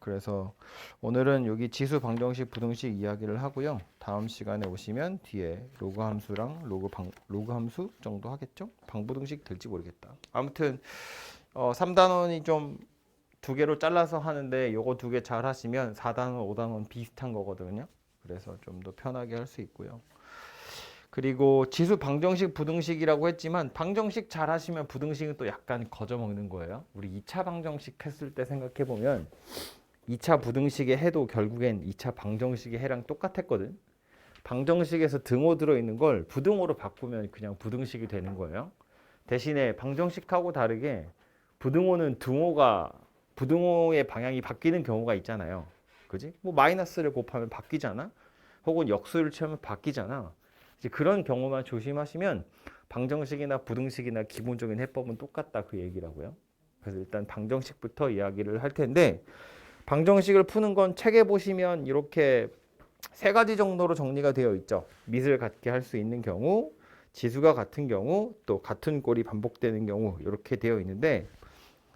그래서 오늘은 여기 지수 방정식 부등식 이야기를 하고요. 다음 시간에 오시면 뒤에 로그 함수랑 로그 함수 정도 하겠죠? 방부등식 될지 모르겠다. 아무튼 3단원이 좀 두 개로 잘라서 하는데 요거 두 개 잘 하시면 4단원, 5단원 비슷한 거거든요. 그래서 좀 더 편하게 할 수 있고요. 그리고 지수 방정식 부등식이라고 했지만 방정식 잘 하시면 부등식은 또 약간 거저먹는 거예요. 우리 2차 방정식 했을 때 생각해 보면 2차 부등식의 해도 결국엔 2차 방정식의 해랑 똑같았거든. 방정식에서 등호 들어있는 걸 부등호로 바꾸면 그냥 부등식이 되는 거예요. 대신에 방정식하고 다르게 부등호는 부등호의 방향이 바뀌는 경우가 있잖아요. 그지? 뭐 마이너스를 곱하면 바뀌잖아. 혹은 역수를 채우면 바뀌잖아. 이제 그런 경우만 조심하시면 방정식이나 부등식이나 기본적인 해법은 똑같다 그 얘기라고요. 그래서 일단 방정식부터 이야기를 할 텐데 방정식을 푸는 건 책에 보시면 이렇게 세 가지 정도로 정리가 되어 있죠. 밑을 같게 할 수 있는 경우, 지수가 같은 경우, 또 같은 꼴이 반복되는 경우 이렇게 되어 있는데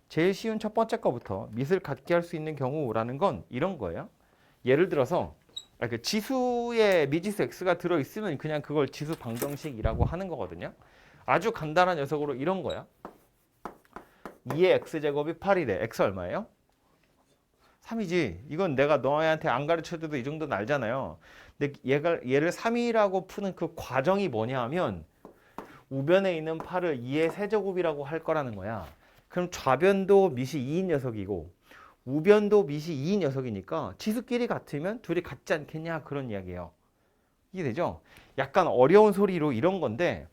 제일 쉬운 첫 번째 거부터 밑을 같게 할 수 있는 경우라는 건 이런 거예요. 예를 들어서 그 지수에 미지수 x가 들어있으면 그냥 그걸 지수 방정식이라고 하는 거거든요. 아주 간단한 녀석으로 이런 거야. 2의 x제곱이 8이래. x 얼마예요? 3이지. 이건 내가 너한테 안 가르쳐줘도 이 정도는 알잖아요. 근데 얘를 3이라고 푸는 그 과정이 뭐냐 하면 우변에 있는 8을 2의 세제곱이라고 할 거라는 거야. 그럼 좌변도 밑이 2인 녀석이고 우변도 밑이 2인 녀석이니까 지수끼리 같으면 둘이 같지 않겠냐 그런 이야기예요. 이해되죠? 약간 어려운 소리로 이런 건데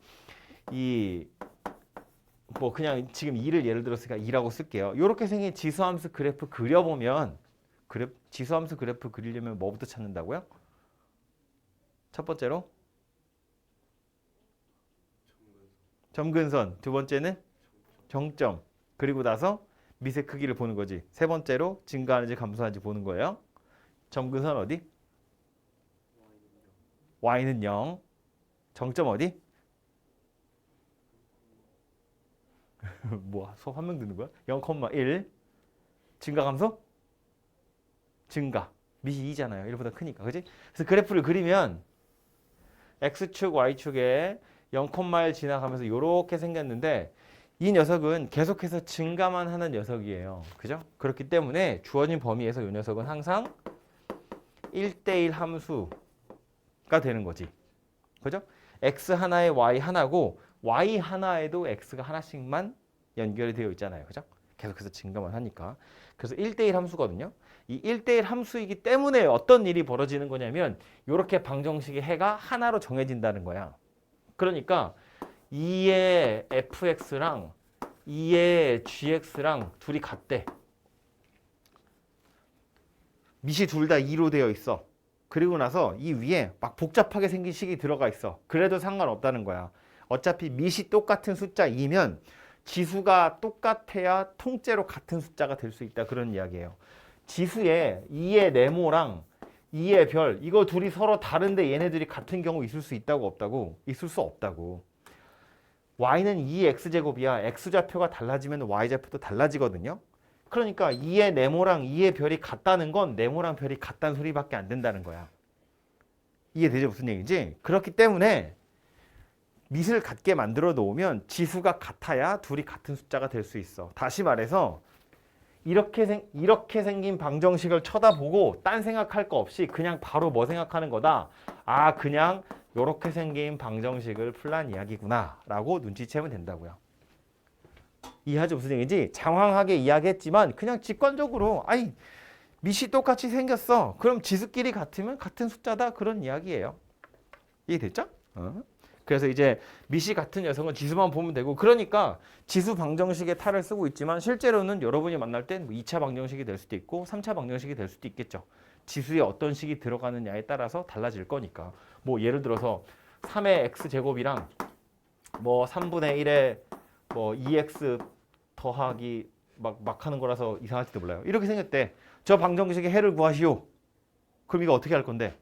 뭐 그냥 지금 2를 예를 들었으니까 2라고 쓸게요. 이렇게 생긴 지수함수 그래프 그려보면 지수함수 그래프 그리려면 뭐부터 찾는다고요? 첫 번째로 점근선, 두 번째는 정점, 그리고 나서 밑의 크기를 보는 거지. 세 번째로 증가하는지 감소하는지 보는 거예요. 점근선 어디? y는 0. 정점 어디? 뭐 수업 한 명 듣는 거야? 0,1. 증가 감소? 증가. 밑이 2잖아요. 1보다 크니까. 그지? 그래서 그래프를 그리면 x축, y축에 0,1 지나가면서 이렇게 생겼는데 이 녀석은 계속해서 증가만 하는 녀석이에요. 그죠? 그렇기 때문에 주어진 범위에서 이 녀석은 항상 1대1 함수가 되는 거지. 그죠? x 하나에 y 하나고 y 하나에도 x가 하나씩만 연결이 되어 있잖아요. 그죠? 계속해서 증가만 하니까. 그래서 1대1 함수거든요. 이 1대1 함수이기 때문에 어떤 일이 벌어지는 거냐면 이렇게 방정식의 해가 하나로 정해진다는 거야. 그러니까 2의 fx랑 2의 gx랑 둘이 같대. 밑이 둘 다 2로 되어 있어. 그리고 나서 이 위에 막 복잡하게 생긴 식이 들어가 있어. 그래도 상관없다는 거야. 어차피 밑이 똑같은 숫자 2면 지수가 똑같아야 통째로 같은 숫자가 될 수 있다. 그런 이야기예요. 지수에 2의 네모랑 2의 별 이거 둘이 서로 다른데 얘네들이 같은 경우 있을 수 있다고 없다고? 있을 수 없다고. y는 2x제곱이야. x좌표가 달라지면 y좌표도 달라지거든요. 그러니까 2의 네모랑 2의 별이 같다는 건 네모랑 별이 같다는 소리밖에 안 된다는 거야. 이해되죠? 무슨 얘기인지? 그렇기 때문에 밑을 같게 만들어 놓으면 지수가 같아야 둘이 같은 숫자가 될 수 있어. 다시 말해서 이렇게 생긴 방정식을 쳐다보고 딴 생각할 거 없이 그냥 바로 뭐 생각하는 거다. 아, 그냥 이렇게 생긴 방정식을 풀란 이야기구나 라고 눈치채면 된다고요. 이해하죠? 무슨 얘기인지? 장황하게 이야기했지만 그냥 직관적으로 아니 밑이 똑같이 생겼어. 그럼 지수끼리 같으면 같은 숫자다. 그런 이야기예요. 이해됐죠? 그래서 이제 밑이 같은 녀석은 지수만 보면 되고 그러니까 지수 방정식의 탈을 쓰고 있지만 실제로는 여러분이 만날 땐 2차 방정식이 될 수도 있고 3차 방정식이 될 수도 있겠죠. 지수에 어떤 식이 들어가느냐에 따라서 달라질 거니까. 뭐 예를 들어서 3의 x제곱이랑 뭐 3분의 1의 뭐 2x 더하기 막 하는 거라서 이상할지도 몰라요. 이렇게 생겼대. 저 방정식의 해를 구하시오. 그럼 이거 어떻게 할 건데?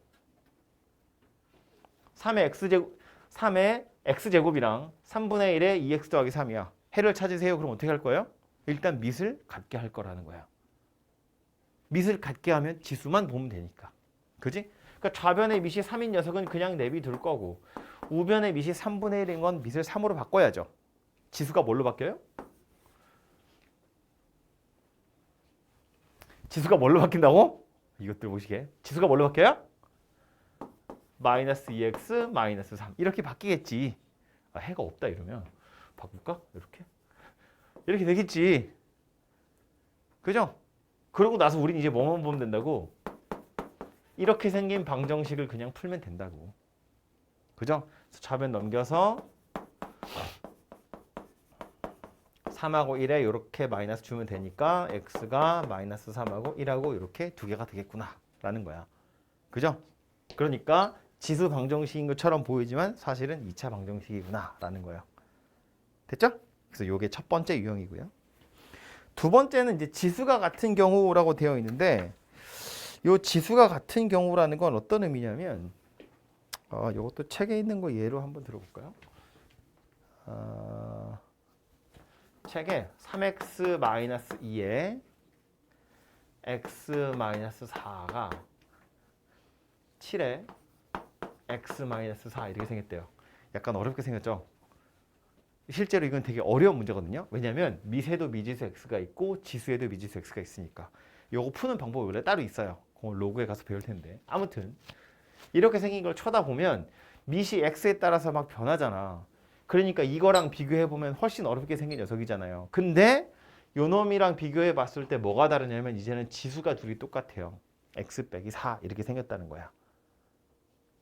3의 x제곱이랑 3분의 1의 2x 더하기 3이야. 해를 찾으세요. 그럼 어떻게 할 거예요? 일단 밑을 같게 할 거라는 거야. 밑을 같게 하면 지수만 보면 되니까. 그지? 그러니까 좌변의 밑이 3인 녀석은 그냥 내비둘 거고 우변의 밑이 3분의 1인 건 밑을 3으로 바꿔야죠. 지수가 뭘로 바뀌어요? 지수가 뭘로 바뀐다고? 이것들 보시게. 지수가 뭘로 바뀌어요? 마이너스 2x 마이너스 3 이렇게 바뀌겠지. 아, 해가 없다 이러면 바꿀까? 이렇게 되겠지. 그죠? 그러고 나서 우린 이제 뭐만 보면 된다고? 이렇게 생긴 방정식을 그냥 풀면 된다고. 그죠? 그래서 좌변 넘겨서 3하고 1에 이렇게 마이너스 주면 되니까 x가 마이너스 3하고 1하고 이렇게 두 개가 되겠구나 라는 거야. 그죠? 그러니까 지수 방정식인 것처럼 보이지만 사실은 2차 방정식이구나 라는 거예요. 됐죠? 그래서 이게 첫 번째 유형이고요. 두 번째는 이제 지수가 같은 경우라고 되어 있는데 이 지수가 같은 경우라는 건 어떤 의미냐면 이것도 책에 있는 거 예로 한번 들어볼까요? 책에 3x-2에 x-4가 7에 x-4 이렇게 생겼대요. 약간 어렵게 생겼죠? 실제로 이건 되게 어려운 문제거든요. 왜냐하면 미세도 미지수 x가 있고 지수에도 미지수 x가 있으니까. 요거 푸는 방법이 원래 따로 있어요. 그걸 로그에 가서 배울 텐데. 아무튼 이렇게 생긴 걸 쳐다보면 밑이 x에 따라서 막 변하잖아. 그러니까 이거랑 비교해보면 훨씬 어렵게 생긴 녀석이잖아요. 근데 요 놈이랑 비교해 봤을 때 뭐가 다르냐면 이제는 지수가 둘이 똑같아요. x 빼기 4 이렇게 생겼다는 거야.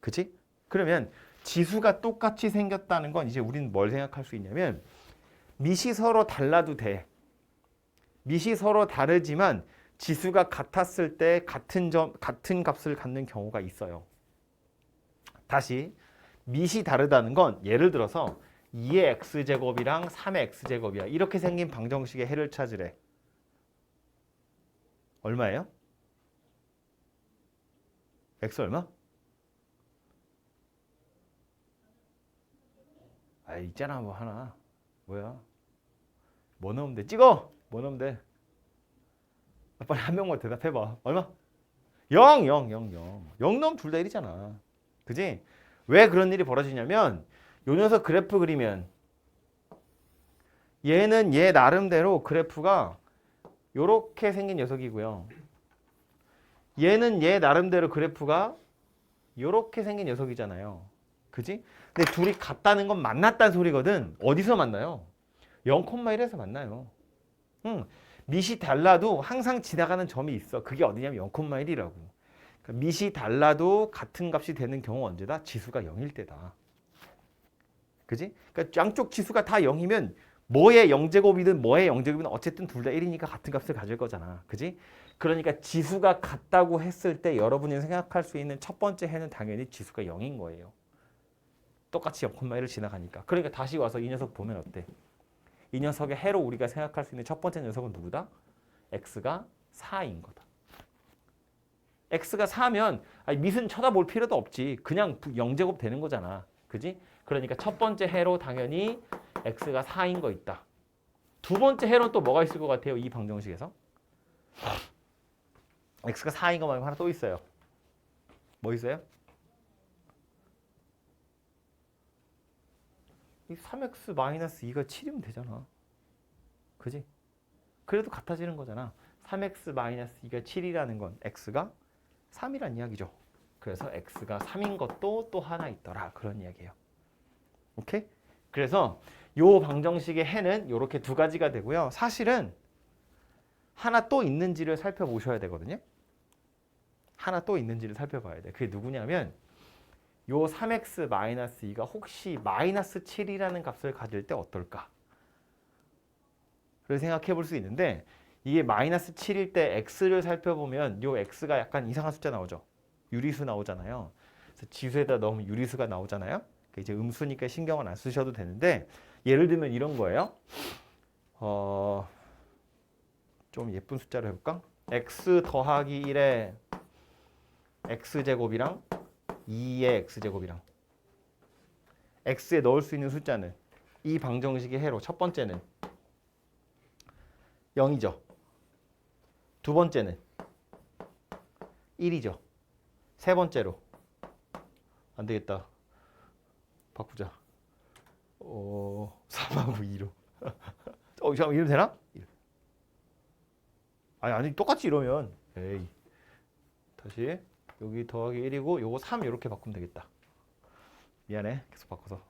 그치? 그러면 지수가 똑같이 생겼다는 건 이제 우리는 뭘 생각할 수 있냐면 밑이 서로 달라도 돼. 밑이 서로 다르지만 지수가 같았을 때 같은 값을 갖는 경우가 있어요. 다시 밑이 다르다는 건 예를 들어서 2의 x제곱이랑 3의 x제곱이야. 이렇게 생긴 방정식의 해를 찾으래. 얼마예요? x 얼마? 아, 있잖아 뭐 하나. 뭐야? 뭐 넣으면 돼? 찍어! 뭐 넣으면 돼? 빨리 한 명만 대답해봐. 얼마? 0, 0, 0, 0. 0 넣으면 둘 다 1이잖아. 그지? 왜 그런 일이 벌어지냐면 요 녀석 그래프 그리면 얘는 얘 나름대로 그래프가 요렇게 생긴 녀석이고요. 얘는 얘 나름대로 그래프가 요렇게 생긴 녀석이잖아요. 그지? 근데 둘이 같다는 건 만났다는 소리거든. 어디서 만나요? 0,1에서 만나요. 밑이 달라도 항상 지나가는 점이 있어. 그게 어디냐면 0,1이라고. 그러니까 밑이 달라도 같은 값이 되는 경우 언제다? 지수가 0일 때다. 그지? 그러니까 양쪽 지수가 다 0이면 뭐의 0제곱이든 뭐의 0제곱이든 어쨌든 둘 다 1이니까 같은 값을 가질 거잖아. 그지? 그러니까 지수가 같다고 했을 때 여러분이 생각할 수 있는 첫 번째 해는 당연히 지수가 0인 거예요. 똑같이 0,1을 지나가니까. 그러니까 다시 와서 이 녀석 보면 어때? 이 녀석의 해로 우리가 생각할 수 있는 첫 번째 녀석은 누구다? x가 4인 거다. x가 4면 밑은 쳐다볼 필요도 없지. 그냥 0제곱 되는 거잖아. 그지? 그러니까 첫 번째 해로 당연히 x가 4인 거 있다. 두 번째 해로는 또 뭐가 있을 것 같아요? 이 방정식에서? x가 4인 거 말고 하나 또 있어요. 뭐 있어요? 이 3x-2가 7이면 되잖아. 그지? 그래도 같아지는 거잖아. 3x-2가 7이라는 건 x가 3이란 이야기죠. 그래서 x가 3인 것도 또 하나 있더라. 그런 이야기예요. 오케이? 그래서 요 방정식의 해는 이렇게 두 가지가 되고요. 사실은 하나 또 있는지를 살펴보셔야 되거든요. 하나 또 있는지를 살펴봐야 돼. 그게 누구냐면 요 3x-2가 혹시 마이너스 7이라는 값을 가질 때 어떨까? 를 생각해 볼 수 있는데 이게 마이너스 7일 때 x를 살펴보면 요 x가 약간 이상한 숫자 나오죠. 유리수 나오잖아요. 그래서 지수에다 넣으면 유리수가 나오잖아요. 이제 음수니까 신경은 안 쓰셔도 되는데 예를 들면 이런 거예요. 좀 예쁜 숫자로 해볼까? x 더하기 1의 x제곱이랑 2의 x제곱이랑 x에 넣을 수 있는 숫자는 이 방정식의 해로 첫 번째는 0이죠. 두 번째는 1이죠. 세 번째로 안 되겠다. 바꾸자. 3하고 2로. 잠깐만 이러면 되나? 아니 똑같이 이러면 에이. 다시 여기 더하기 1이고 요거 3 이렇게 바꾸면 되겠다. 미안해. 계속 바꿔서.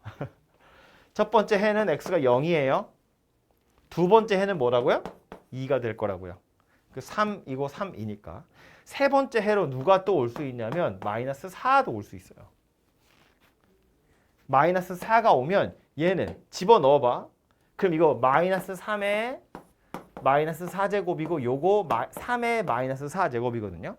첫 번째 해는 x가 0이에요. 두 번째 해는 뭐라고요? 2가 될 거라고요. 그 3이고 3이니까. 세 번째 해로 누가 또 올 수 있냐면 마이너스 4도 올 수 있어요. 마이너스 4가 오면 얘는 집어넣어봐. 그럼 이거 마이너스 3의 마이너스 4제곱이고 요거 3의 마이너스 4제곱이거든요.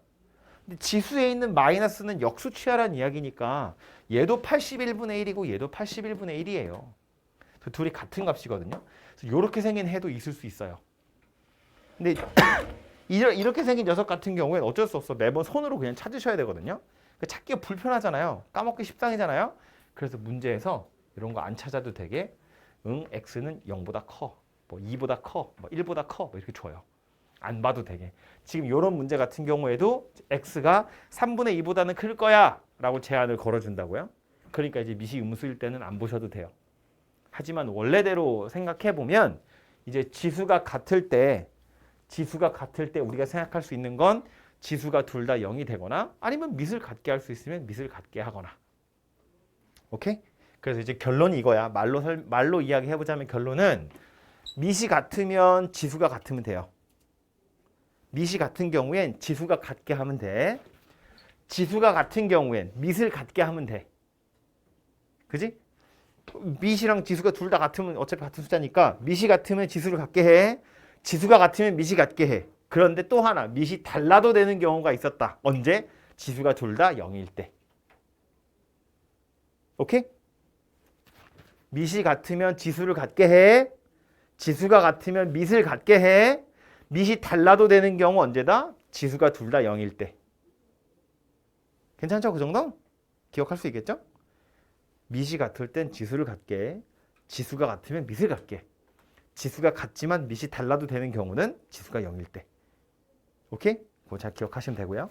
근데 지수에 있는 마이너스는 역수취하라는 이야기니까 얘도 81분의 1이고 얘도 81분의 1이에요. 둘이 같은 값이거든요. 그래서 이렇게 생긴 해도 있을 수 있어요. 근데 이렇게 생긴 녀석 같은 경우에는 어쩔 수 없어. 매번 손으로 그냥 찾으셔야 되거든요. 찾기가 불편하잖아요. 까먹기 십상이잖아요. 그래서 문제에서 이런 거 안 찾아도 되게 x는 0보다 커, 뭐 2보다 커, 뭐 1보다 커, 뭐 이렇게 줘요. 안 봐도 되게. 지금 이런 문제 같은 경우에도 x가 3분의 2보다는 클 거야 라고 제한을 걸어준다고요. 그러니까 이제 미시 음수일 때는 안 보셔도 돼요. 하지만 원래대로 생각해 보면 이제 지수가 같을 때 우리가 생각할 수 있는 건 지수가 둘 다 0이 되거나 아니면 밑을 같게 할 수 있으면 밑을 같게 하거나. 오케이? 그래서 이제 결론이 이거야. 말로 이야기해 보자면 결론은 밑이 같으면 지수가 같으면 돼요. 밑이 같은 경우엔 지수가 같게 하면 돼. 지수가 같은 경우엔 밑을 같게 하면 돼. 그지? 밑이랑 지수가 둘 다 같으면 어차피 같은 숫자니까 밑이 같으면 지수를 같게 해. 지수가 같으면 밑이 같게 해. 그런데 또 하나 밑이 달라도 되는 경우가 있었다. 언제? 지수가 둘 다 0일 때. 오케이? 밑이 같으면 지수를 같게 해. 지수가 같으면 밑을 같게 해. 밑이 달라도 되는 경우 언제다? 지수가 둘 다 0일 때. 괜찮죠? 그 정도? 기억할 수 있겠죠? 밑이 같을 땐 지수를 같게 해. 지수가 같으면 밑을 같게 해. 지수가 같지만 밑이 달라도 되는 경우는 지수가 0일 때. 오케이? 그거 잘 기억하시면 되고요.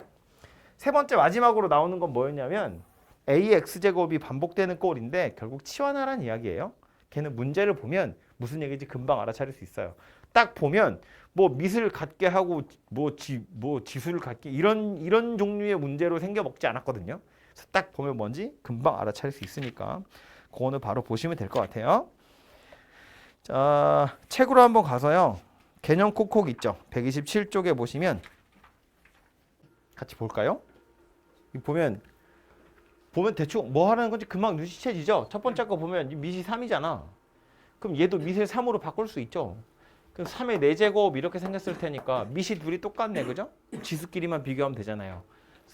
세 번째 마지막으로 나오는 건 뭐였냐면 AX제곱이 반복되는 꼴인데 결국 치환하라는 이야기예요. 걔는 문제를 보면 무슨 얘기인지 금방 알아차릴 수 있어요. 딱 보면 뭐 밑을 같게 하고 뭐 지수를 같게 이런 종류의 문제로 생겨 먹지 않았거든요. 그래서 딱 보면 뭔지 금방 알아차릴 수 있으니까 그거는 바로 보시면 될 것 같아요. 자, 책으로 한번 가서요. 개념 콕콕 있죠. 127쪽에 보시면 같이 볼까요? 보면 대충 뭐 하라는 건지 금방 눈치채지죠. 첫 번째 거 보면 밑이 3이잖아. 그럼 얘도 밑을 3으로 바꿀 수 있죠. 그럼 3의 4제곱 이렇게 생겼을 테니까 밑이 둘이 똑같네. 그죠? 지수끼리만 비교하면 되잖아요.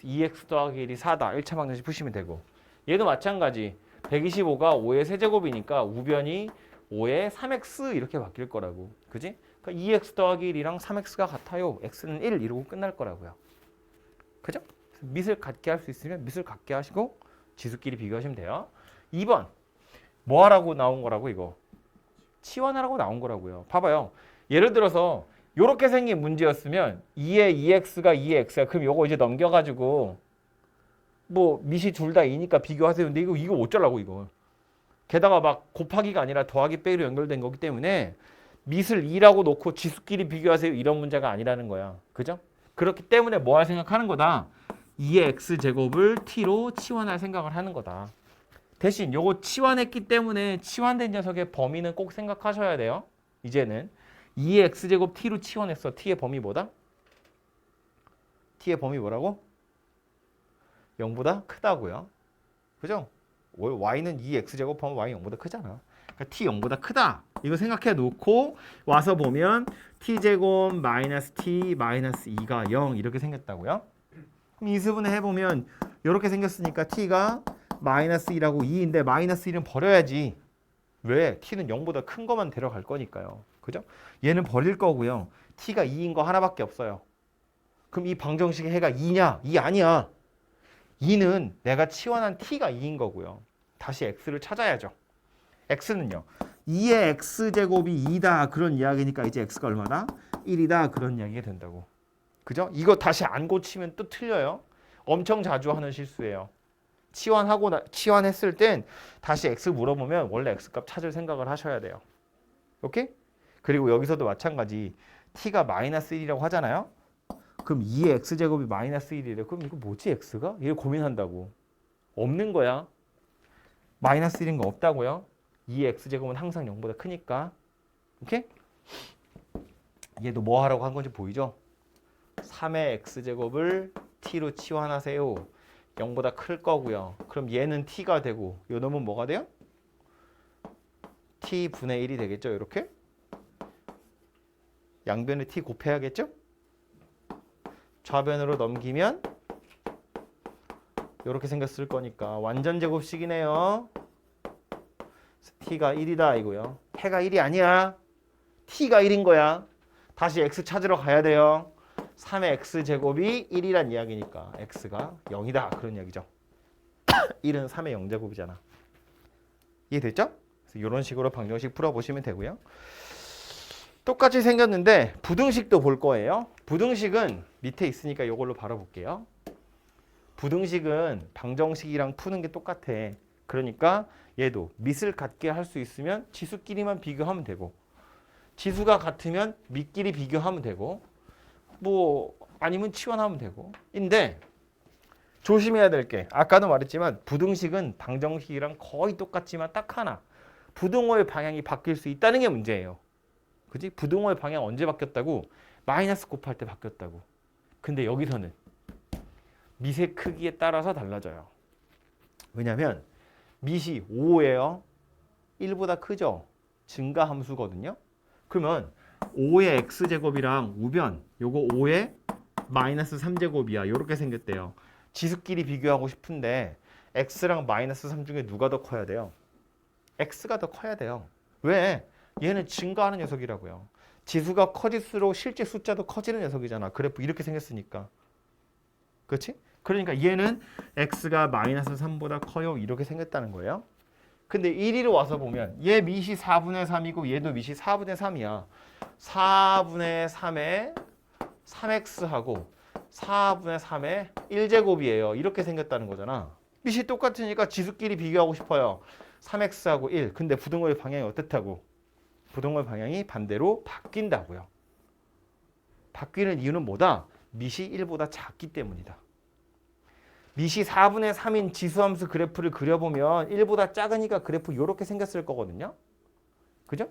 2x 더하기 1이 4다. 1차 방정식 푸시면 되고. 얘도 마찬가지. 125가 5의 세제곱이니까 우변이 5의 3x 이렇게 바뀔 거라고. 그지? 그러니까 2x 더하기 1이랑 3x가 같아요. x는 1 이러고 끝날 거라고요. 그죠? 밑을 같게 할 수 있으면 밑을 같게 하시고 지수끼리 비교하시면 돼요. 2번. 뭐 하라고 나온 거라고 이거? 치환하라고 나온 거라고요. 봐봐요. 예를 들어서 이렇게 생긴 문제였으면 2의 2x가 2의 x야. 그럼 요거 이제 넘겨가지고 뭐 밑이 둘 다 2니까 비교하세요. 근데 이거 어쩌라고 이거. 게다가 막 곱하기가 아니라 더하기 빼기로 연결된 거기 때문에 밑을 2라고 놓고 지수끼리 비교하세요. 이런 문제가 아니라는 거야. 그죠? 그렇기 때문에 뭐 할 생각하는 거다. 2의 x제곱을 t로 치환할 생각을 하는 거다. 대신 요거 치환했기 때문에 치환된 녀석의 범위는 꼭 생각하셔야 돼요. 이제는 2의 x제곱 t로 치환했어. t의 범위 뭐다? t의 범위 뭐라고? 0보다 크다고요. 그죠? y는 2의 x제곱 하면 y 0보다 크잖아. 그러니까 t 0보다 크다. 이거 생각해 놓고 와서 보면 t제곱 마이너스 t 마이너스 2가 0 이렇게 생겼다고요. 그럼 이수분해 해보면 이렇게 생겼으니까 t가 마이너스 2라고 2인데 마이너스 1은 버려야지. 왜? t는 0보다 큰 것만 데려갈 거니까요. 그죠? 얘는 버릴 거고요. t가 2인 거 하나밖에 없어요. 그럼 이 방정식의 해가 2냐? 2 아니야. 2는 내가 치환한 t가 2인 거고요. 다시 x를 찾아야죠. x는요. 2의 x제곱이 2다 그런 이야기니까 이제 x가 얼마다? 1이다 그런 이야기가 된다고. 그죠? 이거 다시 안 고치면 또 틀려요. 엄청 자주 하는 실수예요. 치환했을 땐 다시 x 물어보면 원래 x값 찾을 생각을 하셔야 돼요. 오케이? 그리고 여기서도 마찬가지. t가 마이너스 1이라고 하잖아요. 그럼 2의 x제곱이 마이너스 1이래. 그럼 이거 뭐지 x가? 이걸 고민한다고. 없는 거야. 마이너스 1인 거 없다고요. 2의 x제곱은 항상 0보다 크니까. 오케이? 얘도 뭐 하라고 한 건지 보이죠? 3의 x제곱을 t로 치환하세요. 0보다 클 거고요. 그럼 얘는 t가 되고 요 놈은 뭐가 돼요? t분의 1이 되겠죠. 이렇게. 양변에 t 곱해야겠죠? 좌변으로 넘기면 이렇게 생겼을 거니까 완전 제곱식이네요. t가 1이다 이거요. 해가 1이 아니야. t가 1인 거야. 다시 x 찾으러 가야 돼요. 3의 x제곱이 1이란 이야기니까 x가 0이다 그런 이야기죠. 1은 3의 0제곱이잖아. 이해됐죠? 그래서 이런 식으로 방정식 풀어보시면 되고요. 똑같이 생겼는데 부등식도 볼 거예요. 부등식은 밑에 있으니까 이걸로 바로 볼게요. 부등식은 방정식이랑 푸는 게 똑같아. 그러니까 얘도 밑을 같게 할 수 있으면 지수끼리만 비교하면 되고 지수가 같으면 밑끼리 비교하면 되고 뭐 아니면 치환하면 되고 인데 조심해야 될 게 아까도 말했지만 부등식은 방정식이랑 거의 똑같지만 딱 하나 부등호의 방향이 바뀔 수 있다는 게 문제예요. 그지? 부등호의 방향 언제 바뀌었다고? 마이너스 곱할 때 바뀌었다고. 근데 여기서는 밑의 크기에 따라서 달라져요. 왜냐면 밑이 5예요. 1보다 크죠? 증가 함수거든요. 그러면 5의 x제곱이랑 우변 요거 5의 마이너스 3제곱이야. 요렇게 생겼대요. 지수끼리 비교하고 싶은데 x랑 마이너스 3 중에 누가 더 커야 돼요? x가 더 커야 돼요. 왜? 얘는 증가하는 녀석이라고요. 지수가 커질수록 실제 숫자도 커지는 녀석이잖아. 그래프 이렇게 생겼으니까. 그렇지? 그러니까 얘는 x가 마이너스 3보다 커요. 이렇게 생겼다는 거예요. 근데 1위로 와서 보면 얘 밑이 4분의 3이고 얘도 밑이 4분의 3이야. 4분의 3에 3x하고 4분의 3의 1제곱이에요. 이렇게 생겼다는 거잖아. 밑이 똑같으니까 지수끼리 비교하고 싶어요. 3x하고 1. 근데 부등호의 방향이 어떻다고? 부등호의 방향이 반대로 바뀐다고요. 바뀌는 이유는 뭐다? 밑이 1보다 작기 때문이다. 밑이 4분의 3인 지수함수 그래프를 그려보면 1보다 작으니까 그래프 이렇게 생겼을 거거든요. 그죠?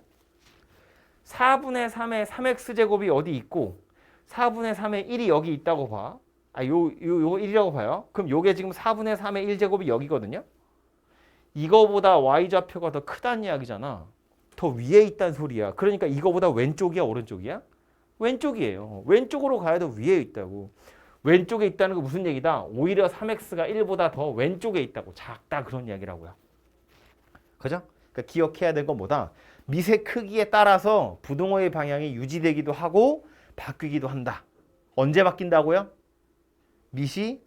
4분의 3의 3x제곱이 어디 있고 4분의 3의 1이 여기 있다고 봐. 요거 1이라고 봐요. 그럼 요게 지금 4분의 3의 1제곱이 여기거든요. 이거보다 y좌표가 더 크다는 이야기잖아. 더 위에 있다는 소리야. 그러니까 이거보다 왼쪽이야, 오른쪽이야? 왼쪽이에요. 왼쪽으로 가야 더 위에 있다고. 왼쪽에 있다는 거 무슨 얘기다? 오히려 3x가 1보다 더 왼쪽에 있다고. 작다 그런 이야기라고요. 그죠? 그러니까 기억해야 될 건 뭐다? 밑의 크기에 따라서 부등호의 방향이 유지되기도 하고 바뀌기도 한다. 언제 바뀐다고요? 밑이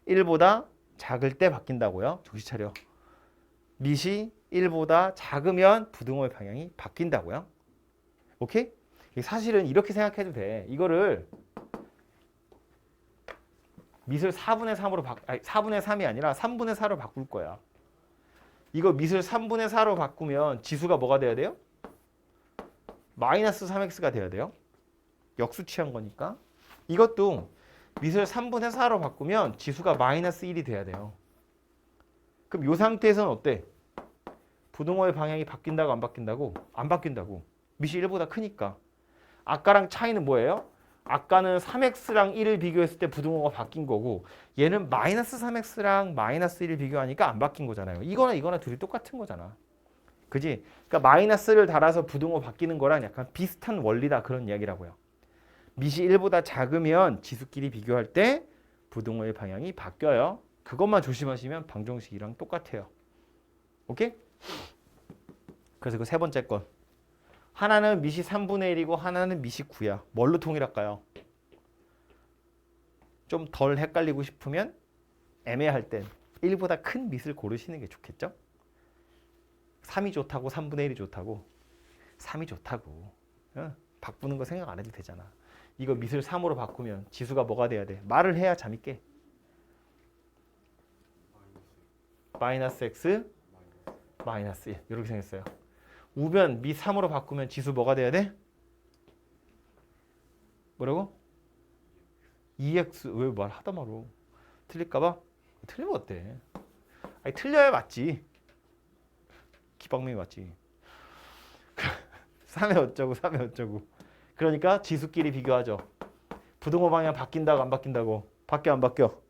1보다 작을 때 바뀐다고요. 정신 차려. 밑이 1보다 작으면 부등호의 방향이 바뀐다고요. 오케이? 사실은 이렇게 생각해도 돼. 이거를 밑을 4분의 3으로 4분의 3이 아니라 3분의 4로 바꿀 거야. 이거 밑을 3분의 4로 바꾸면 지수가 뭐가 돼야 돼요? 마이너스 3x가 돼야 돼요. 역수 취한 거니까. 이것도 밑을 3분의 4로 바꾸면 지수가 마이너스 1이 돼야 돼요. 그럼 이 상태에서는 어때? 부등호의 방향이 바뀐다고 안 바뀐다고? 안 바뀐다고. 밑이 1보다 크니까. 아까랑 차이는 뭐예요? 아까는 3x랑 1을 비교했을 때 부등호가 바뀐 거고 얘는 마이너스 3x랑 마이너스 1을 비교하니까 안 바뀐 거잖아요. 이거나 둘이 똑같은 거잖아. 그지? 그러니까 마이너스를 달아서 부등호 바뀌는 거랑 약간 비슷한 원리다 그런 이야기라고요. 밑이 1보다 작으면 지수끼리 비교할 때 부등호의 방향이 바뀌어요. 그것만 조심하시면 방정식이랑 똑같아요. 오케이? 그래서 그 세 번째 건. 하나는 밑이 3분의 1이고 하나는 밑이 9야. 뭘로 통일할까요? 좀 덜 헷갈리고 싶으면 애매할 땐 1보다 큰 밑을 고르시는 게 좋겠죠? 3이 좋다고 3분의 1이 좋다고 3이 좋다고 바꾸는 거 생각 안 해도 되잖아. 이거 밑을 3으로 바꾸면 지수가 뭐가 돼야 돼? 말을 해야 잠이 깨. 마이너스 x 마이너스 1 이렇게 생겼어요. 우변 미 3으로 바꾸면 지수 뭐가 돼야 돼? 뭐라고? 2x 왜 말하다 말어. 틀릴까봐? 틀리면 어때? 아니 틀려야 맞지. 기방명이 맞지. 3에 어쩌고 3에 어쩌고. 그러니까 지수끼리 비교하죠. 부등호 방향 바뀐다고 안 바뀐다고? 바뀌어 안 바뀌어?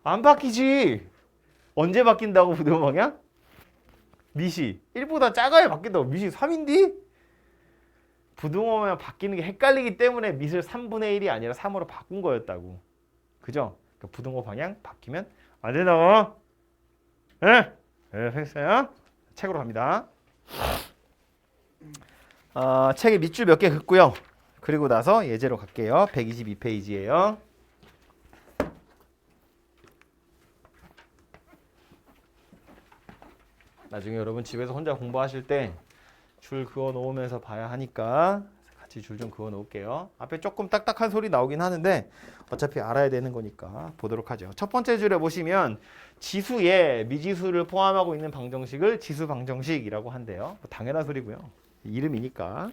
안 바뀌지. 언제 바뀐다고 부등호 방향? 미시 1보다 작아야 바뀐다고. 미시 3인데? 부등호 방향 바뀌는 게 헷갈리기 때문에 밑을 3분의 1이 아니라 3으로 바꾼 거였다고. 그죠? 그러니까 부등호 방향 바뀌면 안 된다고. 예? 네, 했어요. 책으로 갑니다. 책에 밑줄 몇 개 긋고요. 그리고 나서 예제로 갈게요. 122페이지예요. 나중에 여러분 집에서 혼자 공부하실 때 줄 그어 놓으면서 봐야 하니까 같이 줄 좀 그어 놓을게요. 앞에 조금 딱딱한 소리 나오긴 하는데 어차피 알아야 되는 거니까 보도록 하죠. 첫 번째 줄에 보시면 지수에 미지수를 포함하고 있는 방정식을 지수 방정식이라고 한대요. 당연한 소리고요. 이름이니까.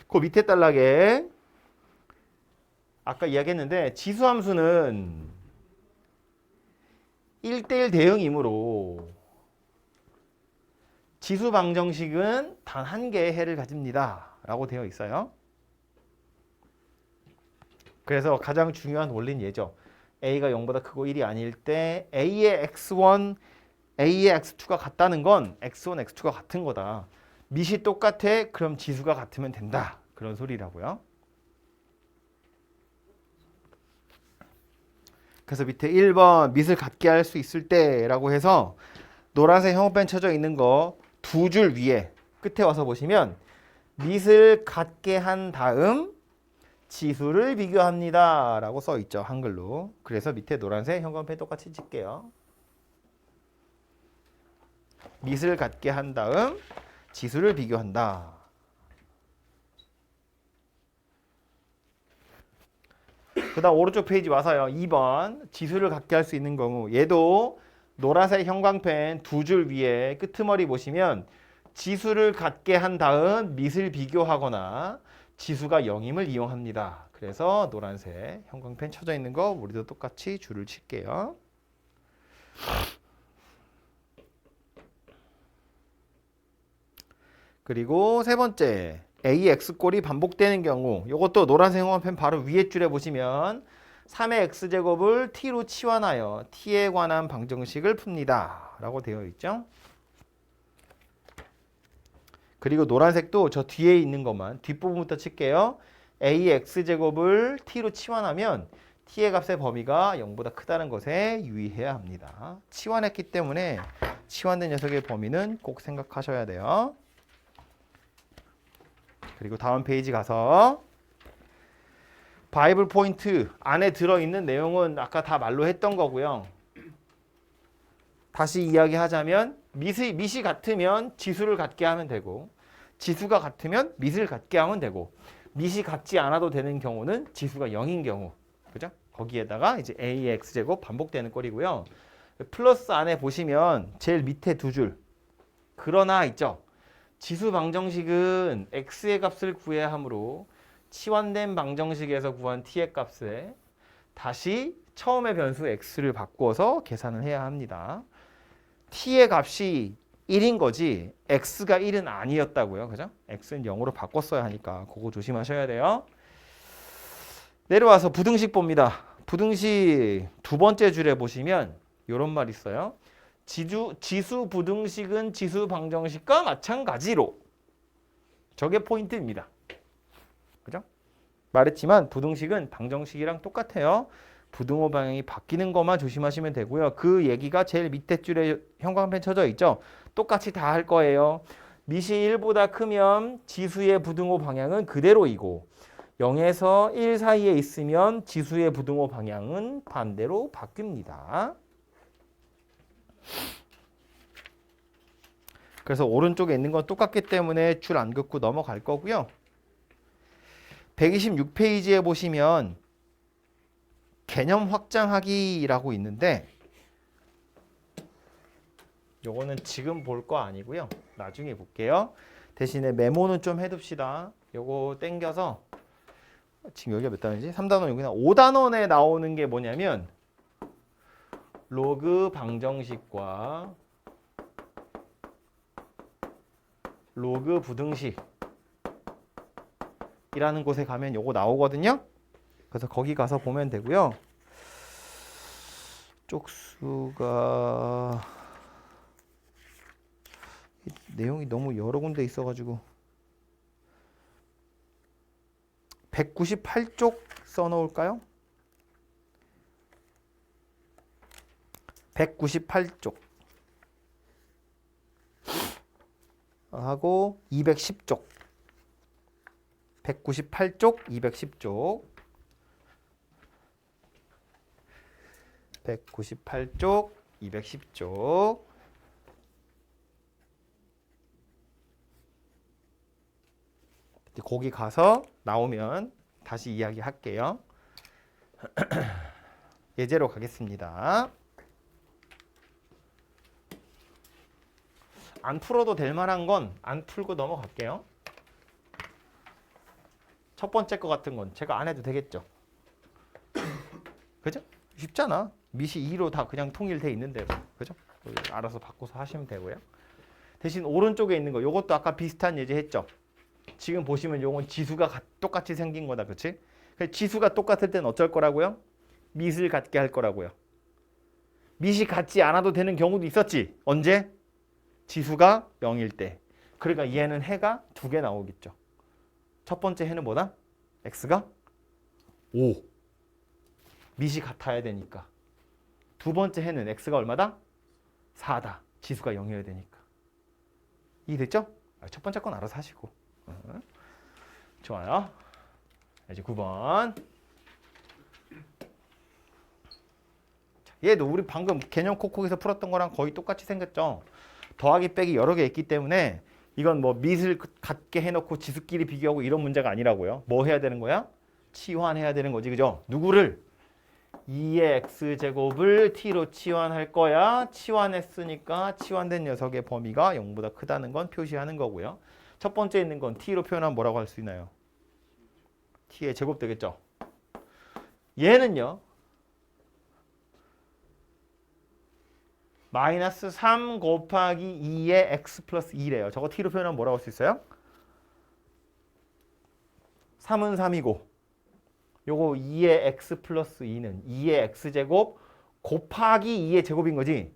그 밑에 단락에 아까 이야기했는데 지수함수는 1대1 대응이므로 지수 방정식은 단 한 개의 해를 가집니다. 라고 되어 있어요. 그래서 가장 중요한 원리는 얘죠. A가 0보다 크고 1이 아닐 때 A의 x1, A의 x2가 같다는 건 x1, x2가 같은 거다. 밑이 똑같아. 그럼 지수가 같으면 된다. 그런 소리라고요. 그래서 밑에 1번 밑을 같게 할 수 있을 때라고 해서 노란색 형광펜 쳐져 있는 거 두 줄 위에 끝에 와서 보시면 밑을 같게 한 다음 지수를 비교합니다 라고 써 있죠. 한글로. 그래서 밑에 노란색 형광펜 똑같이 칠게요. 밑을 같게 한 다음 지수를 비교한다. 그 다음 오른쪽 페이지 와서요. 2번 지수를 같게 할 수 있는 경우 얘도 노란색 형광펜 두 줄 위에 끄트머리 보시면 지수를 같게 한 다음 밑을 비교하거나 지수가 0임을 이용합니다. 그래서 노란색 형광펜 쳐져 있는 거 우리도 똑같이 줄을 칠게요. 그리고 세 번째 AX꼴이 반복되는 경우 이것도 노란색 형광펜 바로 위에 줄에 보시면 3의 x제곱을 t로 치환하여 t에 관한 방정식을 풉니다. 라고 되어 있죠. 그리고 노란색도 저 뒤에 있는 것만 뒷부분부터 칠게요. a의 x제곱을 t로 치환하면 t의 값의 범위가 0보다 크다는 것에 유의해야 합니다. 치환했기 때문에 치환된 녀석의 범위는 꼭 생각하셔야 돼요. 그리고 다음 페이지 가서 바이블 포인트 안에 들어있는 내용은 아까 다 말로 했던 거고요. 다시 이야기하자면 밑이 같으면 지수를 같게 하면 되고 지수가 같으면 밑을 같게 하면 되고 밑이 같지 않아도 되는 경우는 지수가 0인 경우. 그죠? 거기에다가 이제 AX제곱 반복되는 꼴이고요. 플러스 안에 보시면 제일 밑에 두 줄. 그러나 있죠. 지수 방정식은 x의 값을 구해야 하므로 치환된 방정식에서 구한 t의 값에 다시 처음의 변수 x를 바꿔서 계산을 해야 합니다. t의 값이 1인 거지 x가 1은 아니었다고요. 그죠? x는 0으로 바꿨어야 하니까 그거 조심하셔야 돼요. 내려와서 부등식 봅니다. 부등식 두 번째 줄에 보시면 이런 말 있어요. 지수 부등식은 지수 방정식과 마찬가지로. 저게 포인트입니다. 그죠? 말했지만 부등식은 방정식이랑 똑같아요. 부등호 방향이 바뀌는 것만 조심하시면 되고요. 그 얘기가 제일 밑에 줄에 형광펜 쳐져 있죠. 똑같이 다 할 거예요. 밑이 1보다 크면 지수의 부등호 방향은 그대로이고 0에서 1 사이에 있으면 지수의 부등호 방향은 반대로 바뀝니다. 그래서 오른쪽에 있는 건 똑같기 때문에 줄 안 긋고 넘어갈 거고요. 126페이지에 보시면 개념 확장하기라고 있는데 요거는 지금 볼 거 아니고요. 나중에 볼게요. 대신에 메모는 좀 해둡시다. 요거 땡겨서 지금 여기가 몇 단원이지? 3단원 여기나 5단원에 나오는 게 뭐냐면 로그 방정식과 로그 부등식이라는 곳에 가면 요거 나오거든요. 그래서 거기 가서 보면 되고요. 쪽수가 내용이 너무 여러 군데 있어가지고 198쪽 써놓을까요? 198쪽 하고 210쪽 198쪽 210쪽 198쪽 210쪽 거기 가서 나오면 다시 이야기할게요. 예제로 가겠습니다. 안 풀어도 될 만한 건 안 풀고 넘어갈게요. 첫 번째 거 같은 건 제가 안 해도 되겠죠. 그죠? 쉽잖아. 미시 2로 다 그냥 통일돼 있는데 그죠? 알아서 바꿔서 하시면 되고요. 대신 오른쪽에 있는 거 요것도 아까 비슷한 예제 했죠. 지금 보시면 요건 지수가 똑같이 생긴 거다. 그치? 지수가 똑같을 땐 어쩔 거라고요? 밑을 같게 할 거라고요. 밑이 같지 않아도 되는 경우도 있었지. 언제? 지수가 0일 때. 그러니까 얘는 해가 2개 나오겠죠. 첫 번째 해는 뭐다? x가 5. 밑이 같아야 되니까. 두 번째 해는 x가 얼마다? 4다. 지수가 0이어야 되니까. 이해됐죠? 첫 번째 건 알아서 하시고. 좋아요. 이제 9번. 얘도 우리 방금 개념 콕콕에서 풀었던 거랑 거의 똑같이 생겼죠. 더하기 빼기 여러 개 있기 때문에 이건 뭐 밑을 같게 해놓고 지수끼리 비교하고 이런 문제가 아니라고요. 뭐 해야 되는 거야? 치환해야 되는 거지. 그죠? 누구를? 2의 x제곱을 t로 치환할 거야. 치환했으니까 치환된 녀석의 범위가 0보다 크다는 건 표시하는 거고요. 첫 번째 있는 건 t로 표현하면 뭐라고 할 수 있나요? t의 제곱 되겠죠. 얘는요. 마이너스 3 곱하기 2의 x 플러스 2래요. 저거 t로 표현하면 뭐라고 할 수 있어요? 3은 3이고 요거 2의 x 플러스 2는 2의 x제곱 곱하기 2의 제곱인 거지.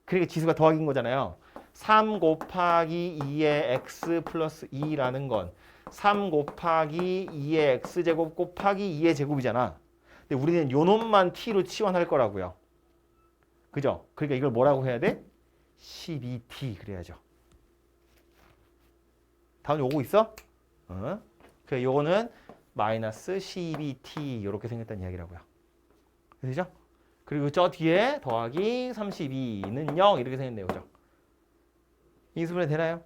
그러니까 지수가 더하기인 거잖아요. 3 곱하기 2의 x 플러스 2라는 건 3 곱하기 2의 x제곱 곱하기 2의 제곱이잖아. 근데 우리는 요 놈만 t로 치환할 거라고요. 그죠? 그러니까 이걸 뭐라고 해야 돼? 12t 그래야죠. 다음에 오고 있어? 그래 요거는 마이너스 12t 이렇게 생겼다는 이야기라고요. 되죠? 그리고 저 뒤에 더하기 32는 0 이렇게 생겼네요. 그죠? 인수분해 되나요?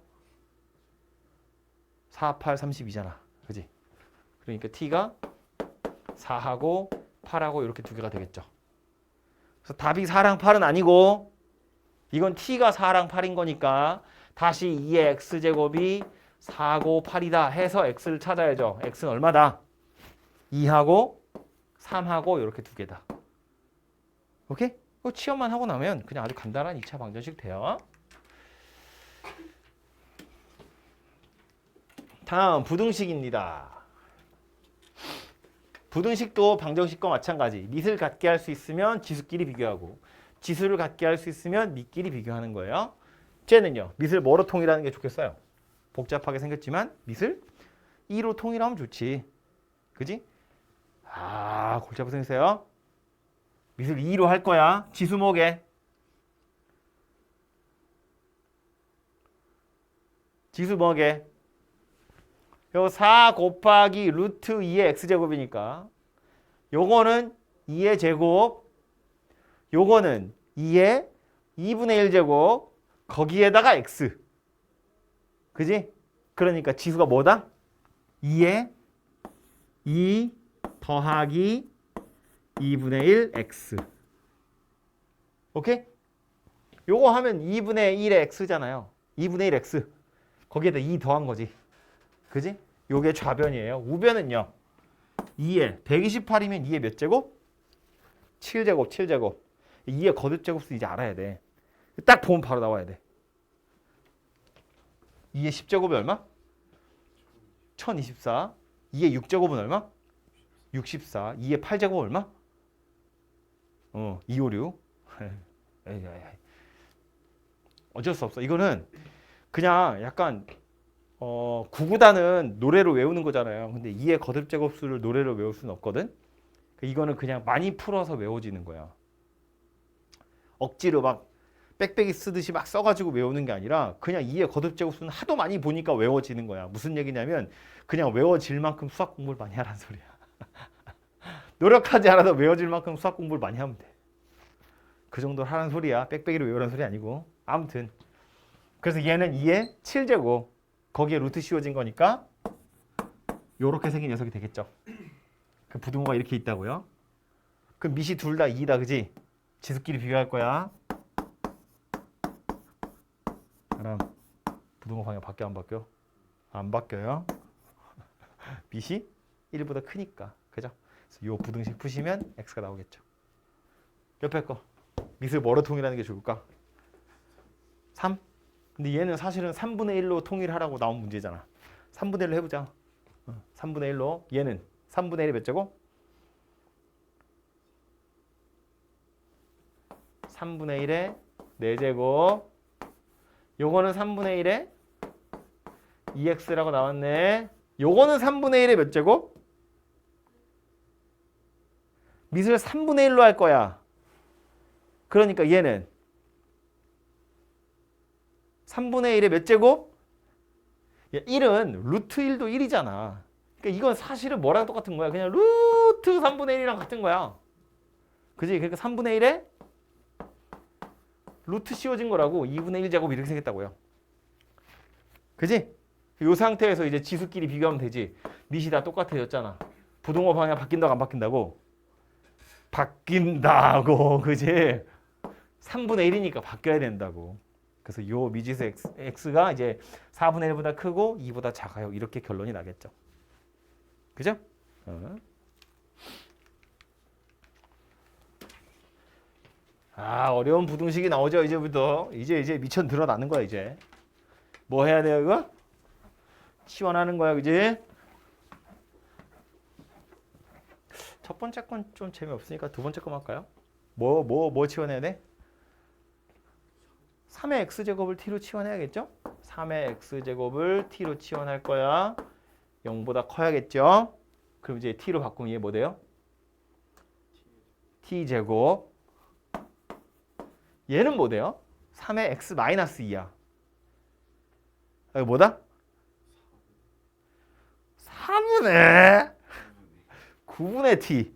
4, 8, 32잖아. 그지? 그러니까 t가 4하고 8하고 이렇게 두 개가 되겠죠. 그래서 답이 4랑 8은 아니고 이건 t가 4랑 8인 거니까 다시 2의 x제곱이 4고 8이다 해서 x를 찾아야죠. x는 얼마다? 2하고 3하고 이렇게 두 개다. 오케이? 이거 취업만 하고 나면 그냥 아주 간단한 2차 방정식 돼요. 다음 부등식입니다. 부등식도 방정식과 마찬가지. 밑을 같게 할 수 있으면 지수끼리 비교하고 지수를 같게 할 수 있으면 밑끼리 비교하는 거예요. 쟤는요. 밑을 뭐로 통일하는 게 좋겠어요? 복잡하게 생겼지만 밑을 2로 통일하면 좋지. 그지? 아, 골치 아파 생겼어요. 밑을 2로 할 거야. 지수 뭐게? 지수 뭐게? 요 4 곱하기 루트 2의 x제곱이니까 요거는 2의 제곱 요거는 2의 2분의 1제곱 거기에다가 x 그지? 그러니까 지수가 뭐다? 2의 2 더하기 2분의 1 x. 오케이? 요거 하면 2분의 1의 x잖아요. 2분의 1 x. 거기에다 2 더한 거지. 그지? 요게 좌변이에요. 우변은요. 2에 128이면 2의 몇 제곱? 7제곱, 7제곱. 2의 거듭제곱수 이제 알아야 돼. 딱 보면 바로 나와야 돼. 2의 10제곱이 얼마? 1024. 2의 6제곱은 얼마? 64. 2의 8제곱 얼마? 256. 어쩔 수 없어. 이거는 그냥 약간 구구단은 노래로 외우는 거잖아요. 근데 2의 거듭제곱수를 노래로 외울 수는 없거든. 이거는 그냥 많이 풀어서 외워지는 거야. 억지로 막 빽빽이 쓰듯이 막 써가지고 외우는 게 아니라 그냥 2의 거듭제곱수는 하도 많이 보니까 외워지는 거야. 무슨 얘기냐면 그냥 외워질 만큼 수학 공부를 많이 하라는 소리야. 노력하지 않아도 외워질 만큼 수학 공부를 많이 하면 돼. 그 정도로 하라는 소리야. 빽빽이로 외우라는 소리 아니고. 아무튼 그래서 얘는 2의 7제곱. 거기에 루트 씌워진 거니까 요렇게 생긴 녀석이 되겠죠. 그 부등호가 이렇게 있다고요. 그럼 밑이 둘 다 2다. 그지? 지수끼리 비교할 거야. 그럼 부등호 방향 바뀌어 안 바뀌어? 안 바뀌어요. 밑이 1보다 크니까. 그죠? 그래서 요 부등식 푸시면 x가 나오겠죠. 옆에 거. 밑을 뭐로 통일하는 게 좋을까? 3? 근데 얘는 사실은 3분의 1로 통일하라고 나온 문제잖아. 3분의 1로 해보자. 3분의 1로 얘는 3분의 1이 몇 제곱? 3분의 1에 4제곱. 요거는 3분의 1에 2x라고 나왔네. 요거는 3분의 1에 몇 제곱? 밑을 3분의 1로 할 거야. 그러니까 얘는 3분의 1에 몇 제곱? 1은 루트 1도 1이잖아. 그러니까 이건 사실은 뭐랑 똑같은 거야? 그냥 루트 3분의 1이랑 같은 거야. 그지? 그러니까 3분의 1에 루트 씌워진 거라고 2분의 1 제곱 이렇게 생겼다고요. 그지? 이 상태에서 이제 지수끼리 비교하면 되지. 밑이 다 똑같아졌잖아. 부등호 방향 바뀐다고 안 바뀐다고? 바뀐다고. 그지? 3분의 1이니까 바뀌어야 된다고. 그래서 요 미지수 x가 이제 4분의 1보다 크고 2보다 작아요. 이렇게 결론이 나겠죠. 그죠? 어려운 부등식이 나오죠. 이제부터. 이제 미천 드러나는 거야. 이제. 뭐 해야 돼요 이거? 치환하는 거야. 그지? 첫 번째 건 좀 재미없으니까 두 번째 거 할까요? 뭐 치환해야 돼? 3의 x제곱을 t로 치환해야겠죠? 3의 x제곱을 t로 치환할 거야. 0보다 커야겠죠? 그럼 이제 t로 바꾸면 얘 뭐 돼요? t제곱. 얘는 뭐 돼요? 3의 x 마이너스 2야. 이거 뭐다? 4분의 9분의 t.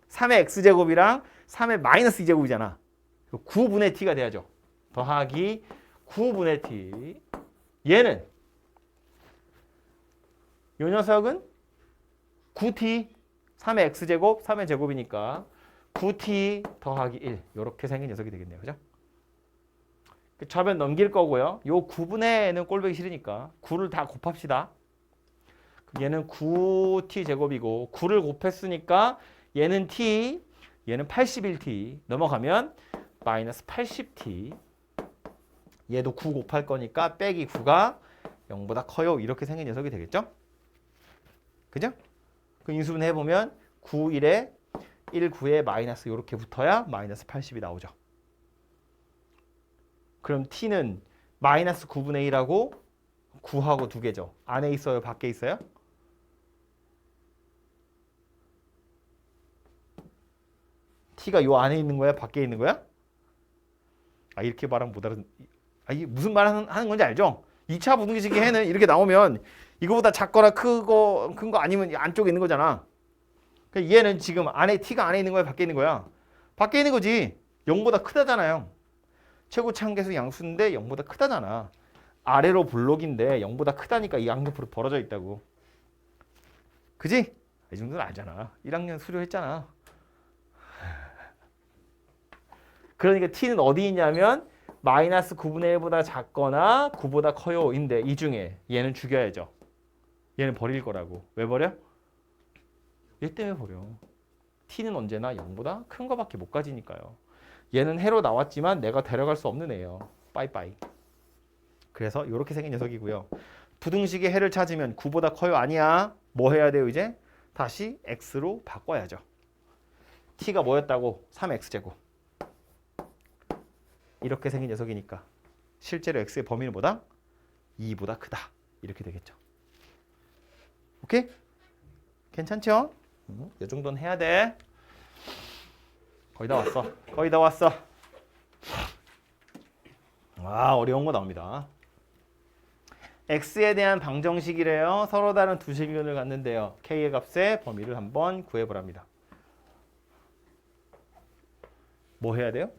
3의 x제곱이랑 3의 마이너스 2제곱이잖아. 9분의 t가 돼야죠. 더하기 9분의 t. 얘는 요 녀석은 9t 3의 x제곱 3의 제곱이니까 9t 더하기 1 이렇게 생긴 녀석이 되겠네요. 그죠? 좌변 넘길 거고요. 요 9분의는 꼴보기 싫으니까 9를 다 곱합시다. 얘는 9t 제곱이고 9를 곱했으니까 얘는 t, 얘는 81t 넘어가면 마이너스 80t. 얘도 9 곱할 거니까 빼기 9가 0보다 커요. 이렇게 생긴 녀석이 되겠죠? 그죠? 그 인수분 해보면 9, 1에 1, 9에 마이너스 이렇게 붙어야 마이너스 80이 나오죠. 그럼 t는 마이너스 9분의 1하고 9하고 두 개죠. 안에 있어요? 밖에 있어요? t가 요 안에 있는 거야? 밖에 있는 거야? 이렇게 말하면 못 알아듣... 이게 무슨 말 하는 건지 알죠? 2차 부등식의 해는 이렇게 나오면 이거보다 작거나 큰 거 아니면 안쪽에 있는 거잖아. 그러니까 얘는 지금 안에 t가 안에 있는 거야? 밖에 있는 거야? 밖에 있는 거지. 0보다 크다잖아요. 최고 참계수 양수인데 0보다 크다잖아. 아래로 블록인데 0보다 크다니까 이 양옆으로 벌어져 있다고. 그지? 이 정도는 알잖아. 1학년 수료했잖아. 그러니까 t는 어디 있냐면 마이너스 9분의 1보다 작거나 9보다 커요 인데 이 중에 얘는 죽여야죠. 얘는 버릴 거라고. 왜 버려? 얘 때문에 버려. t는 언제나 0보다 큰 거밖에 못 가지니까요. 얘는 해로 나왔지만 내가 데려갈 수 없는 애예요. 빠이빠이. 그래서 이렇게 생긴 녀석이고요. 부등식의 해를 찾으면 9보다 커요? 아니야. 뭐 해야 돼요 이제? 다시 x로 바꿔야죠. t가 뭐였다고? 3x제곱. 이렇게 생긴 녀석이니까 실제로 x의 범위는 뭐다? 2보다 크다. 이렇게 되겠죠. 오케이? 괜찮죠? 이 정도는 해야 돼. 거의 다 왔어. 거의 다 왔어. 아, 어려운 거 나옵니다. x에 대한 방정식이래요. 서로 다른 두 실근을 갖는데요. k의 값의 범위를 한번 구해보랍니다. 뭐 해야 돼요?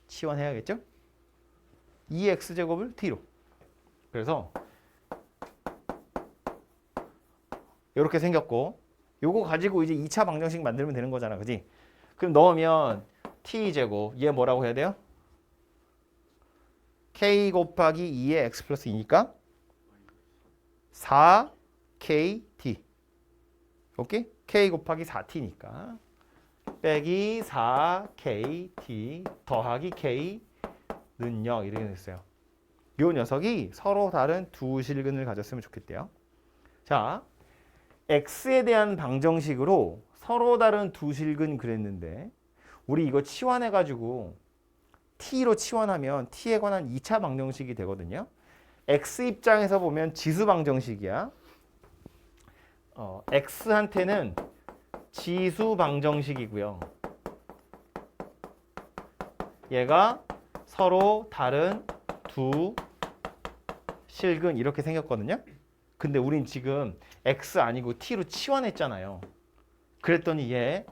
치환해야겠죠? 2x제곱을 t로. 그래서 이렇게 생겼고 요거 가지고 이제 2차 방정식 만들면 되는 거잖아. 그지? 그럼 넣으면 t제곱 얘 뭐라고 해야 돼요? k 곱하기 2의 x 플러스 2니까 4kt. 오케이? k 곱하기 4t니까 빼기 4kt 더하기 k는 0 이렇게 됐어요. 요 녀석이 서로 다른 두 실근을 가졌으면 좋겠대요. 자, x에 대한 방정식으로 서로 다른 두 실근 그랬는데 우리 이거 치환해가지고 t로 치환하면 t에 관한 2차 방정식이 되거든요. x 입장에서 보면 지수 방정식이야. x한테는 지수 방정식이고요. 얘가 서로 다른 두 실근 이렇게 생겼거든요. 근데 우린 지금 x 아니고 t로 치환했잖아요. 그랬더니 얘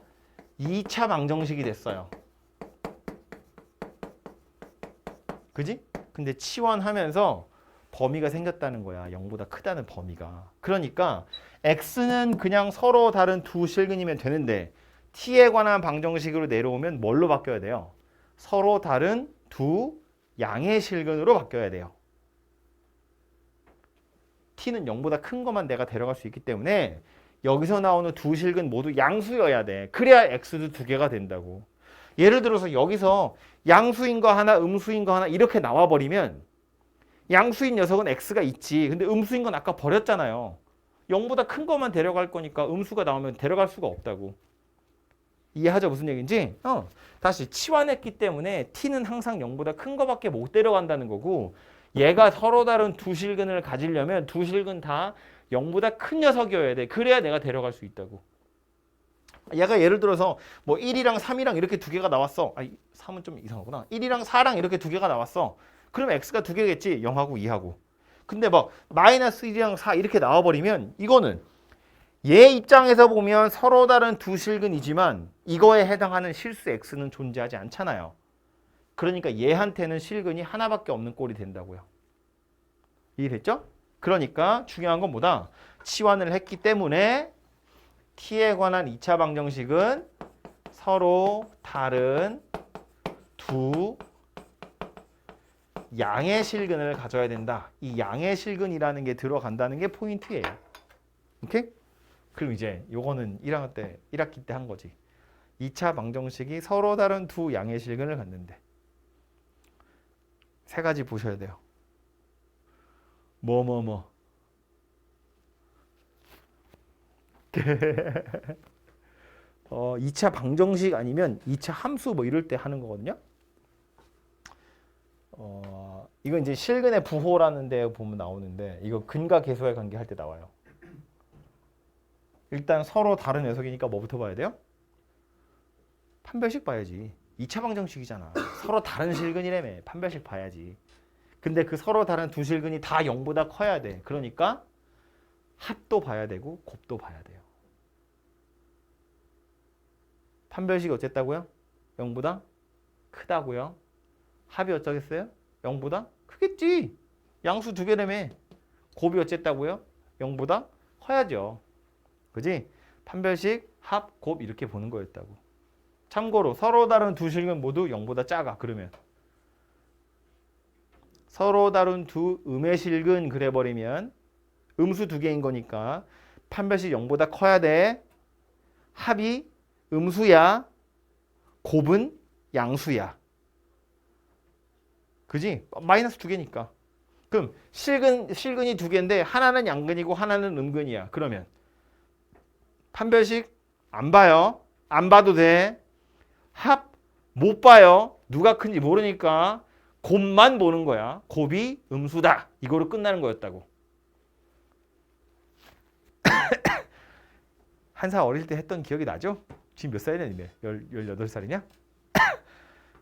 2차 방정식이 됐어요. 그지? 근데 치환하면서 범위가 생겼다는 거야. 0보다 크다는 범위가. 그러니까 x는 그냥 서로 다른 두 실근이면 되는데 t에 관한 방정식으로 내려오면 뭘로 바뀌어야 돼요? 서로 다른 두 양의 실근으로 바뀌어야 돼요. t는 0보다 큰 것만 내가 데려갈 수 있기 때문에 여기서 나오는 두 실근 모두 양수여야 돼. 그래야 x도 두 개가 된다고. 예를 들어서 여기서 양수인 거 하나, 음수인 거 하나 이렇게 나와버리면 양수인 녀석은 x가 있지. 근데 음수인 건 아까 버렸잖아요. 0보다 큰 것만 데려갈 거니까 음수가 나오면 데려갈 수가 없다고. 이해하죠? 무슨 얘기인지? 다시 치환했기 때문에 t는 항상 0보다 큰 거밖에 못 데려간다는 거고 얘가 서로 다른 두 실근을 가지려면 두 실근 다 0보다 큰 녀석이어야 돼. 그래야 내가 데려갈 수 있다고. 얘가 예를 들어서 뭐 1이랑 3이랑 이렇게 두 개가 나왔어. 3은 좀 이상하구나. 1이랑 4랑 이렇게 두 개가 나왔어. 그러면 x가 두 개겠지. 0하고 2하고. 근데 막 마이너스 1이랑 4 이렇게 나와버리면 이거는 얘 입장에서 보면 서로 다른 두 실근이지만 이거에 해당하는 실수 x는 존재하지 않잖아요. 그러니까 얘한테는 실근이 하나밖에 없는 꼴이 된다고요. 이해됐죠? 그러니까 중요한 건 뭐다? 치환을 했기 때문에 t에 관한 2차 방정식은 서로 다른 두 양의 실근을 가져야 된다. 이 양의 실근이라는 게 들어간다는 게 포인트예요. 오케이? 그럼 이제 요거는 1학기 때 한 거지. 2차 방정식이 서로 다른 두 양의 실근을 갖는데 세 가지 보셔야 돼요. 뭐 2차 방정식 아니면 2차 함수 뭐 이럴 때 하는 거거든요. 이건 이제 실근의 부호라는 데 보면 나오는데 이거 근과 계수의 관계 할 때 나와요. 일단 서로 다른 녀석이니까 뭐부터 봐야 돼요? 판별식 봐야지. 2차 방정식이잖아. 서로 다른 실근이라며. 판별식 봐야지. 근데 그 서로 다른 두 실근이 다 0보다 커야 돼. 그러니까 합도 봐야 되고 곱도 봐야 돼요. 판별식이 어쨌다고요? 0보다 크다고요. 합이 어쩌겠어요? 0보다 크겠지. 양수 두 개라며. 곱이 어쨌다고요? 0보다 커야죠. 그지? 판별식, 합, 곱 이렇게 보는 거였다고. 참고로 서로 다른 두 실근 모두 0보다 작아. 그러면 서로 다른 두 음의 실근 그래버리면 음수 두 개인 거니까 판별식 0보다 커야 돼. 합이 음수야. 곱은 양수야. 그지? 마이너스 두 개니까. 그럼 실근이 두 개인데 하나는 양근이고 하나는 음근이야. 그러면 판별식 안 봐요. 안 봐도 돼. 합 못 봐요. 누가 큰지 모르니까 곱만 보는 거야. 곱이 음수다. 이거로 끝나는 거였다고. 한사 어릴 때 했던 기억이 나죠? 지금 몇 살이냐 니네? 18살이냐?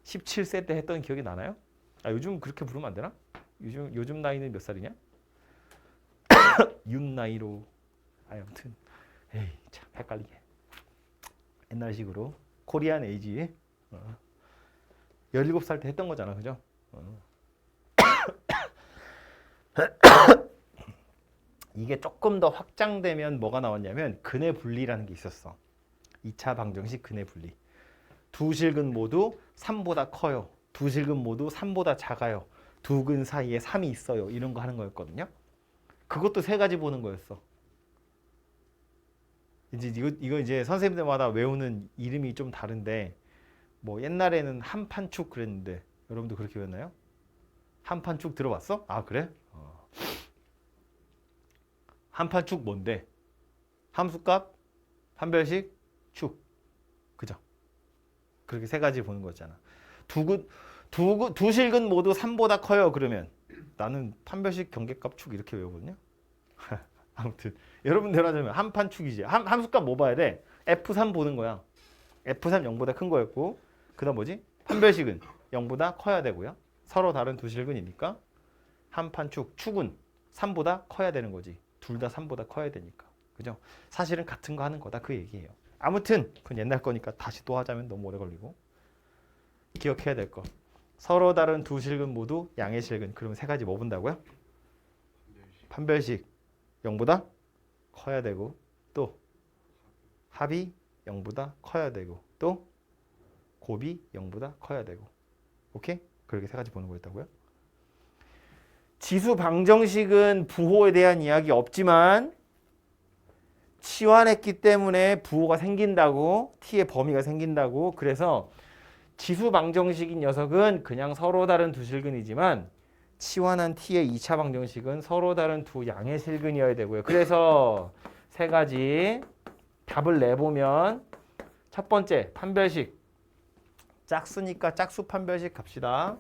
17세 때 했던 기억이 나나요? 아, 요즘 그렇게 부르면 안 되나? 요즘 나이는 몇 살이냐? 윤 나이로. 아무튼 에이 참 헷갈리게. 옛날식으로 코리안 에이지. 17살 때 했던 거잖아. 그죠? 이게 조금 더 확장되면 뭐가 나왔냐면 근의 분리라는 게 있었어. 2차 방정식 근의 분리. 두 실근 모두 3보다 커요. 두 실근 모두 3보다 작아요. 두 근 사이에 3이 있어요. 이런 거 하는 거였거든요. 그것도 세 가지 보는 거였어. 이거 이제 선생님들마다 외우는 이름이 좀 다른데 뭐 옛날에는 한판축 그랬는데 여러분도 그렇게 외웠나요? 한판축 들어봤어? 아 그래? 한판축 뭔데? 함수값, 판별식, 축. 그죠? 그렇게 세 가지 보는 거잖아. 두 실근 모두 3보다 커요. 그러면 나는 판별식, 경계값, 축 이렇게 외우거든요. 아무튼 여러분들 하자면 한판축이지. 함수값 뭐 봐야 돼? F3 보는 거야. F3 0보다 큰 거였고 그 다음 뭐지? 판별식은 0보다 커야 되고요. 서로 다른 두 실근이니까 한판축, 축은 3보다 커야 되는 거지. 둘 다 3보다 커야 되니까. 그죠? 사실은 같은 거 하는 거다 그 얘기예요. 아무튼 그건 옛날 거니까 다시 또 하자면 너무 오래 걸리고. 기억해야 될 거. 서로 다른 두 실근 모두 양의 실근. 그러면 세 가지 뭐 본다고요? 판별식 0보다 커야 되고 또 합이 0보다 커야 되고 또 곱이 0보다 커야 되고. 오케이? 그렇게 세 가지 보는 거였다고요? 지수 방정식은 부호에 대한 이야기 없지만 치환했기 때문에 부호가 생긴다고, t의 범위가 생긴다고. 그래서 지수 방정식인 녀석은 그냥 서로 다른 두 실근이지만 치환한 t의 2차 방정식은 서로 다른 두 양의 실근이어야 되고요. 그래서 세 가지 답을 내보면 첫 번째 판별식 짝수니까 짝수 판별식 갑시다.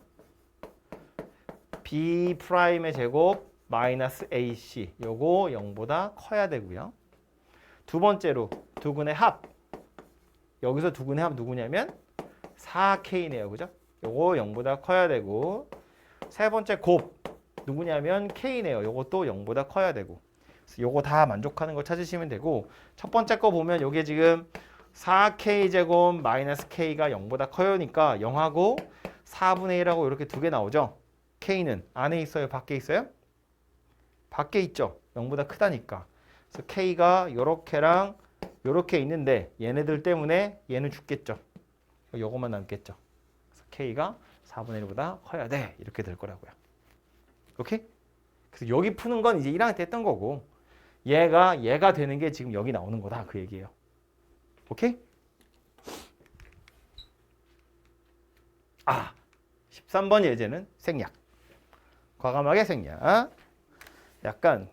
B'의 제곱 마이너스 AC 요거 0보다 커야 되고요. 두 번째로 두근의 합 여기서 두근의 합 누구냐면 4K네요. 그죠? 요거 0보다 커야 되고 세 번째 곱 누구냐면 K네요. 요것도 0보다 커야 되고 요거 다 만족하는 거 찾으시면 되고 첫 번째 거 보면 요게 지금 4K 제곱 마이너스 K가 0보다 커요니까 0하고 4분의 1하고 이렇게 두 개 나오죠. K는 안에 있어요? 밖에 있어요? 밖에 있죠. 0보다 크다니까. 그래서 K가 요렇게랑 요렇게 있는데 얘네들 때문에 얘는 죽겠죠. 요거만 남겠죠. 그래서 K가 4분의 1보다 커야 돼. 이렇게 될 거라고요. 오케이? 그래서 여기 푸는 건 이제 1학년 때 했던 거고 얘가 되는 게 지금 여기 나오는 거다. 그 얘기예요. 오케이? 13번 예제는 생략. 과감하게 생략. 약간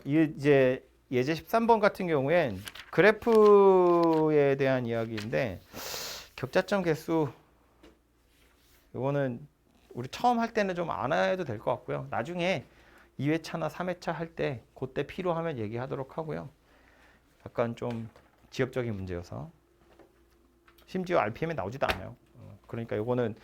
이제 예제 13번 같은 경우엔 그래프에 대한 이야기인데 격자점 개수 이거는 우리 처음 할 때는 좀 안 해도 될 것 같고요. 나중에 2회차나 3회차 할 때 그때 필요하면 얘기하도록 하고요. 약간 좀 지역적인 문제여서 심지어 RPM에 나오지도 않아요. 그러니까 이거는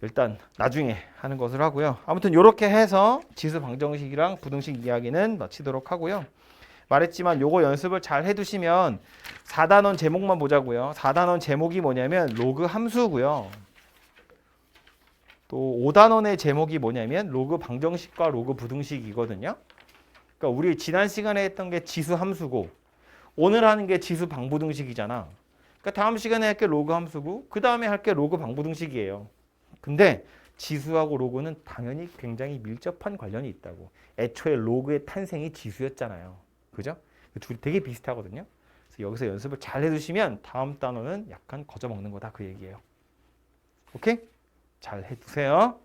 일단 나중에 하는 것으로 하고요. 아무튼 이렇게 해서 지수 방정식이랑 부등식 이야기는 마치도록 하고요. 말했지만 요거 연습을 잘 해두시면 4단원 제목만 보자고요. 4단원 제목이 뭐냐면 로그 함수고요. 또 5단원의 제목이 뭐냐면 로그 방정식과 로그 부등식이거든요. 그러니까 우리 지난 시간에 했던 게 지수 함수고 오늘 하는 게 지수 방부등식이잖아. 그러니까 다음 시간에 할 게 로그 함수고 그 다음에 할 게 로그 방부등식이에요. 근데 지수하고 로그는 당연히 굉장히 밀접한 관련이 있다고. 애초에 로그의 탄생이 지수였잖아요. 그죠? 둘이 되게 비슷하거든요. 그래서 여기서 연습을 잘 해두시면 다음 단어는 약간 거저먹는 거다 그 얘기예요. 오케이? 잘 해두세요.